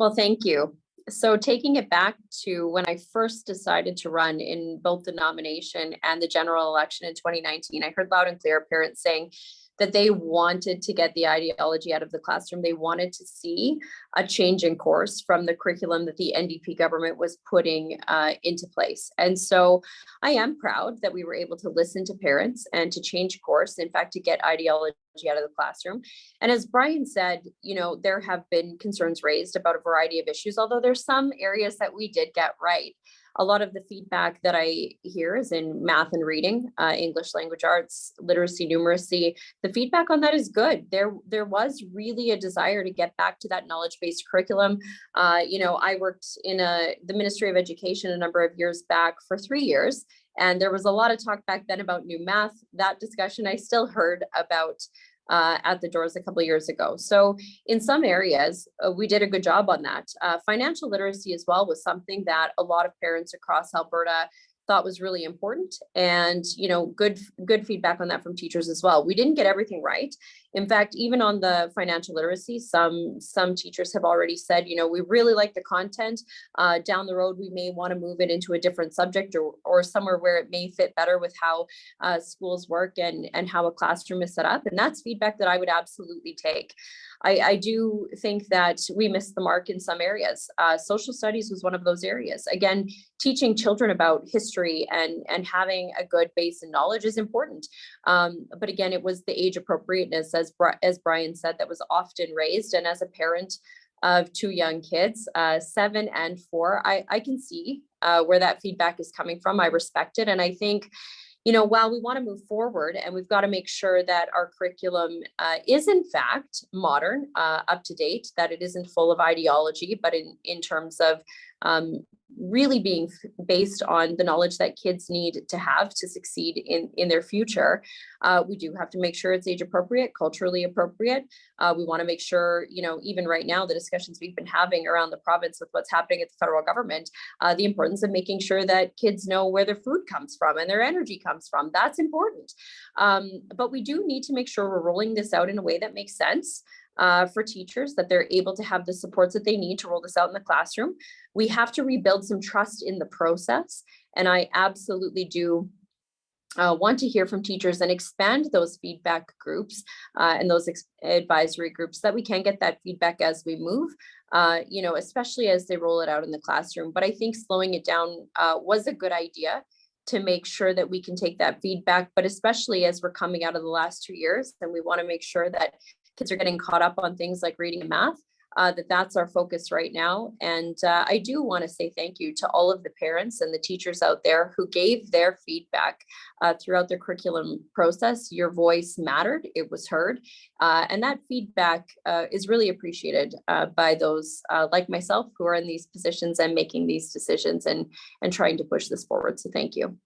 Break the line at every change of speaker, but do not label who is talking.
Well, thank you. So taking it back to when I first decided to run in both the nomination and the general election in 2019, I heard loud and clear parents saying that they wanted to get the ideology out of the classroom. They wanted to see a change in course from the curriculum that the NDP government was putting into place. And so I am proud that we were able to listen to parents and to change course, in fact, to get ideology out of the classroom. And as Brian said, there have been concerns raised about a variety of issues, although there's some areas that we did get right. A lot of the feedback that I hear is in math and reading, English language arts, literacy, numeracy. The feedback on that is good. There was really a desire to get back to that knowledge-based curriculum. I worked in the Ministry of Education a number of years back for 3 years, and there was a lot of talk back then about new math. That discussion I still heard about at the doors a couple of years ago. So in some areas, we did a good job on that. Financial literacy as well was something that a lot of parents across Alberta thought was really important, and good feedback on that from teachers as well. We didn't get everything right. In fact, even on the financial literacy, some teachers have already said, we really like the content. Down the road, we may want to move it into a different subject or somewhere where it may fit better with how schools work and how a classroom is set up. And that's feedback that I would absolutely take. I do think that we missed the mark in some areas. Social studies was one of those areas. Again, teaching children about history and having a good base in knowledge is important. But again, it was the age appropriateness, as Brian said, that was often raised. And as a parent of 2 young kids, 7 and 4, I can see where that feedback is coming from. I respect it. And I think, while we want to move forward and we've got to make sure that our curriculum is in fact modern, up to date, that it isn't full of ideology, but in terms of really being based on the knowledge that kids need to have to succeed in their future, we do have to make sure it's age appropriate, culturally appropriate. We want to make sure, even right now, the discussions we've been having around the province with what's happening at the federal government, the importance of making sure that kids know where their food comes from and their energy comes from. That's important. But we do need to make sure we're rolling this out in a way that makes sense for teachers, that they're able to have the supports that they need to roll this out in the classroom. We have to rebuild some trust in the process. And I absolutely do want to hear from teachers and expand those feedback groups and those advisory groups, so that we can get that feedback as we move, especially as they roll it out in the classroom. But I think slowing it down was a good idea to make sure that we can take that feedback, but especially as we're coming out of the last 2 years, and we want to make sure that kids are getting caught up on things like reading and math, that's our focus right now. And I do want to say thank you to all of the parents and the teachers out there who gave their feedback throughout their curriculum process. Your voice mattered, it was heard. And that feedback is really appreciated by those like myself who are in these positions and making these decisions and trying to push this forward. So thank you.